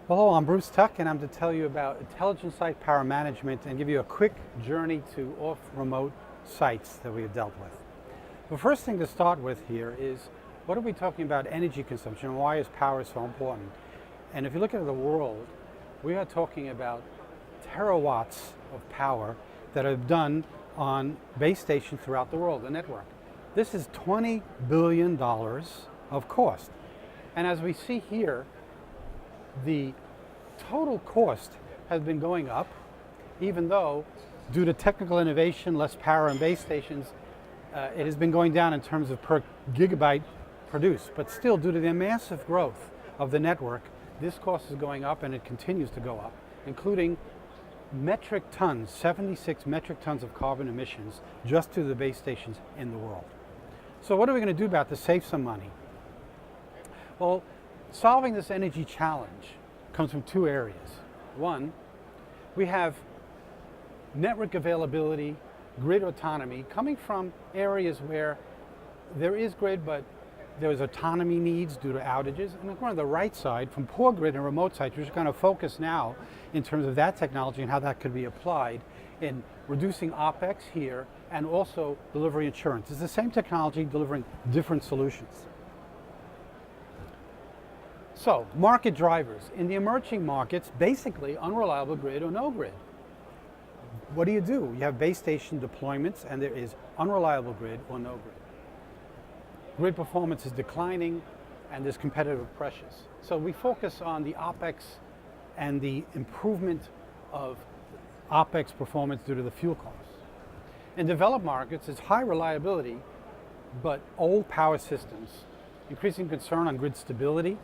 Hello, I'm Bruce Tuck, and I'm to tell you about intelligent site power management and give you a quick journey to off-remote sites that we have dealt with. The first thing to start with here is, what are we talking about energy consumption and why is power so important? And if you look at the world, we are talking about terawatts of power that are done on base stations throughout the world, the network. This is $20 billion of cost. And as we see here, the total cost has been going up, even though due to technical innovation, less power on base stations, it has been going down in terms of per gigabyte produced. But still, due to the massive growth of the network, this cost is going up and it continues to go up, including metric tons, 76 metric tons of carbon emissions just to the base stations in the world. So what are we going to do about this to save some money? Well, solving this energy challenge comes from two areas. One, we have network availability, grid autonomy, coming from areas where there is grid, but there's autonomy needs due to outages. And on the right side, from poor grid and remote sites, we're just going to focus now in terms of that technology and how that could be applied in reducing OpEx here and also delivery insurance. It's the same technology delivering different solutions. So, market drivers. In the emerging markets, basically unreliable grid or no grid. What do? You have base station deployments and there is unreliable grid or no grid. Grid performance is declining and there's competitive pressures. So we focus on the OpEx and the improvement of OpEx performance due to the fuel costs. In developed markets, it's high reliability, but old power systems, increasing concern on grid stability.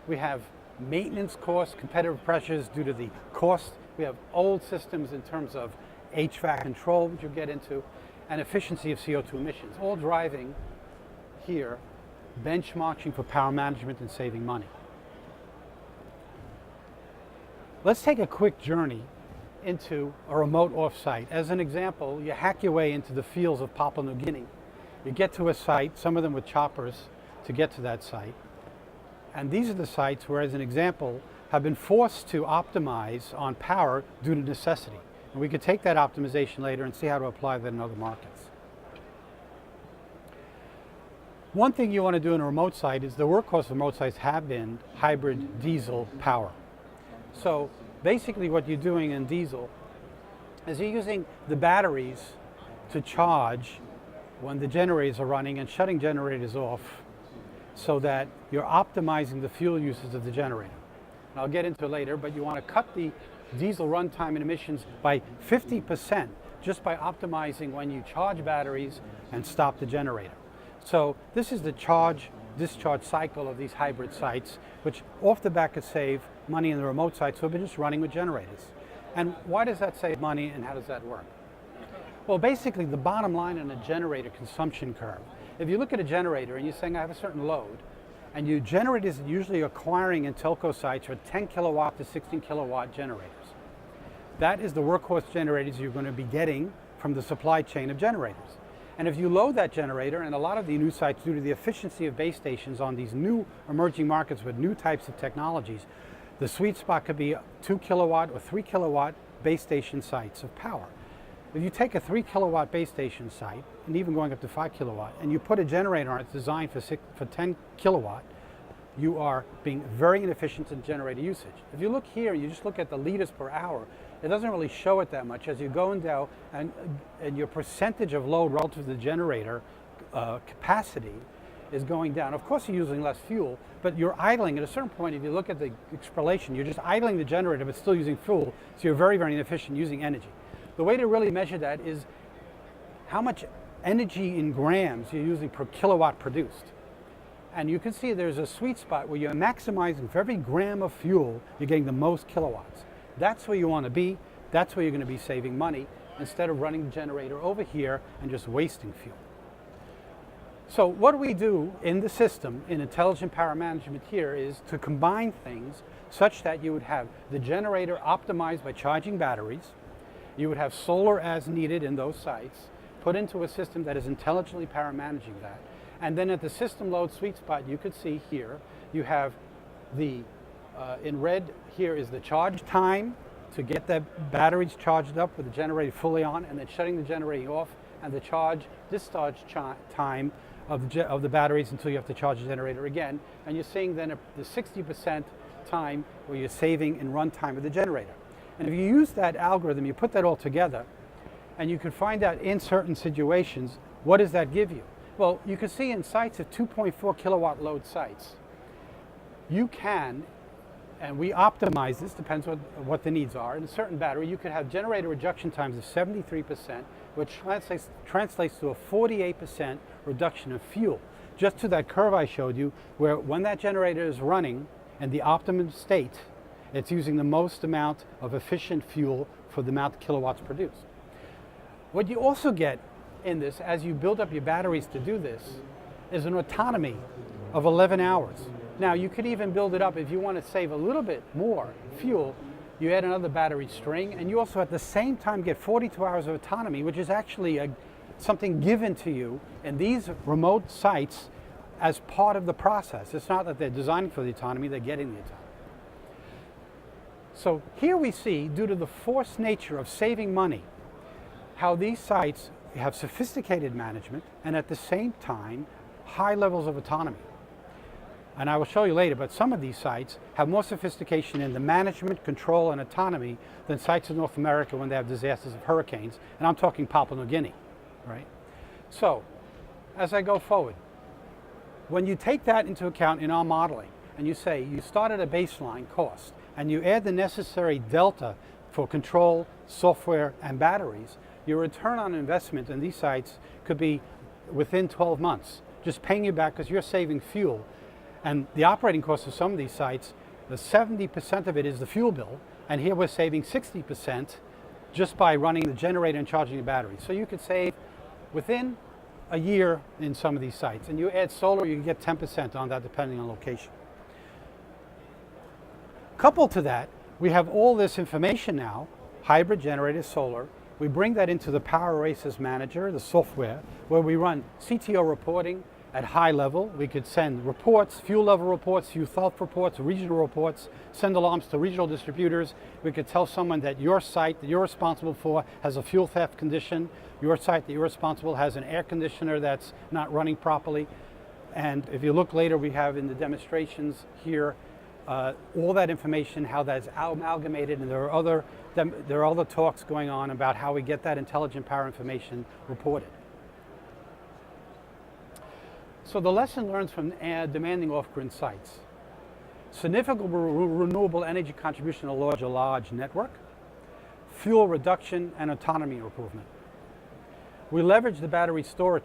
We have maintenance costs, competitive pressures due to the cost. We have old systems in terms of HVAC control, which you'll get into, and efficiency of CO2 emissions, all driving here benchmarking for power management and saving money. Let's take a quick journey into a remote offsite. As an example, you hack your way into the fields of Papua New Guinea. You get to a site, some of them with choppers to get to that site. And these are the sites where, as an example, have been forced to optimize on power due to necessity. And we could take that optimization later and see how to apply that in other markets. One thing you want to do in a remote site is the workhorse of remote sites have been hybrid diesel power. So basically what you're doing in diesel is you're using the batteries to charge when the generators are running and shutting generators off so that you're optimizing the fuel usage of the generator. And I'll get into it later, but you want to cut the diesel runtime and emissions by 50% just by optimizing when you charge batteries and stop the generator. So this is the charge-discharge cycle of these hybrid sites, which off the bat could save money in the remote sites who have been just running with generators. And why does that save money and how does that work? Well, basically the bottom line in a generator consumption curve. If you look at a generator and you're saying I have a certain load, and your generators are usually acquiring in telco sites are 10 kilowatt to 16 kilowatt generators. That is the workhorse generators you're going to be getting from the supply chain of generators. And if you load that generator, and a lot of the new sites, due to the efficiency of base stations on these new emerging markets with new types of technologies, the sweet spot could be 2 kilowatt or 3 kilowatt base station sites of power. If you take a 3 kilowatt base station site, and even going up to 5 kilowatt, and you put a generator on it designed for 10 kilowatt, you are being very inefficient in generator usage. If you look here, you just look at the liters per hour, it doesn't really show it that much as you're going down and your percentage of load relative to the generator capacity is going down. Of course you're using less fuel, but you're idling at a certain point. If you look at the expiration, you're just idling the generator but still using fuel, so you're very, very inefficient using energy. The way to really measure that is how much energy in grams you're using per kilowatt produced. And you can see there's a sweet spot where you're maximizing for every gram of fuel, you're getting the most kilowatts. That's where you want to be. That's where you're going to be saving money instead of running the generator over here and just wasting fuel. So what do we do in the system in intelligent power management here is to combine things such that you would have the generator optimized by charging batteries. You would have solar as needed in those sites, put into a system that is intelligently power managing that. And then at the system load sweet spot, you could see here, you have the In red here is the charge time to get the batteries charged up with the generator fully on, and then shutting the generator off, and the charge discharge time of the batteries until you have to charge the generator again. And you're seeing then the 60% time where you're saving in run time of the generator. And if you use that algorithm, you put that all together, and you can find out in certain situations, what does that give you? Well, you can see in sites of 2.4 kilowatt load sites, you can, and we optimize this, depends on what the needs are. In a certain battery, you could have generator reduction times of 73%, which translates to a 48% reduction of fuel. Just to that curve I showed you, where when that generator is running in the optimum state, it's using the most amount of efficient fuel for the amount of kilowatts produced. What you also get in this, as you build up your batteries to do this, is an autonomy of 11 hours. Now, you could even build it up if you want to save a little bit more fuel. You add another battery string, and you also at the same time get 42 hours of autonomy, which is actually something given to you in these remote sites as part of the process. It's not that they're designing for the autonomy, they're getting the autonomy. So here we see, due to the forced nature of saving money, how these sites have sophisticated management and at the same time high levels of autonomy. And I will show you later, but some of these sites have more sophistication in the management, control, and autonomy than sites in North America when they have disasters of hurricanes, and I'm talking Papua New Guinea, right? So, as I go forward, when you take that into account in our modeling, and you say you start at a baseline cost, and you add the necessary delta for control, software, and batteries, your return on investment in these sites could be within 12 months, just paying you back because you're saving fuel. And the operating cost of some of these sites, the 70% of it is the fuel bill, and here we're saving 60% just by running the generator and charging the battery. So you could save within a year in some of these sites. And you add solar, you can get 10% on that depending on location. Coupled to that, we have all this information now, hybrid generator, solar. We bring that into the Power Oasis Manager, the software, where we run CTO reporting at high level. We could send reports, fuel level reports, fuel health reports, regional reports, send alarms to regional distributors. We could tell someone that your site that you're responsible for has a fuel theft condition, your site that you're responsible has an air conditioner that's not running properly. And if you look later, we have in the demonstrations here all that information, how that's amalgamated, and there are other talks going on about how we get that intelligent power information reported. So the lesson learned from demanding off-grid sites: significant renewable energy contribution to a large network, fuel reduction, and autonomy improvement. We leverage the battery storage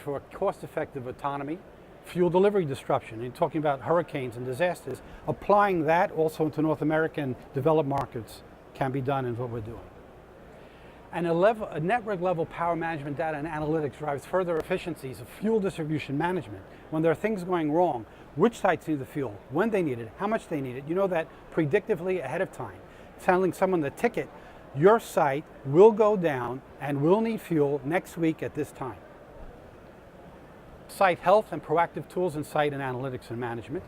for cost-effective autonomy, fuel delivery disruption, and talking about hurricanes and disasters, applying that also into North American developed markets can be done in what we're doing. And a network level power management data and analytics drives further efficiencies of fuel distribution management. When there are things going wrong, which sites need the fuel, when they need it, how much they need it, you know that predictively ahead of time. Telling someone the ticket, your site will go down and will need fuel next week at this time. Site health and proactive tools in site and analytics and management.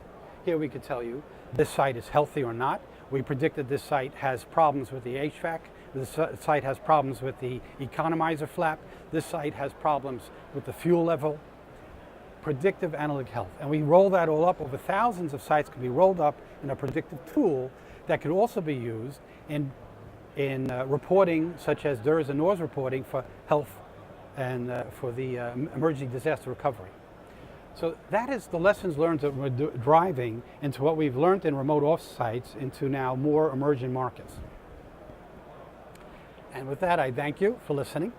Here we could tell you this site is healthy or not. We predicted this site has problems with the HVAC. This site has problems with the economizer flap. This site has problems with the fuel level. Predictive analytic health. And we roll that all up. Over thousands of sites can be rolled up in a predictive tool that could also be used in reporting, such as DERS and NORS reporting for health and for the emergency disaster recovery. So that is the lessons learned that we're driving into what we've learned in remote off-sites into now more emerging markets. And with that, I thank you for listening.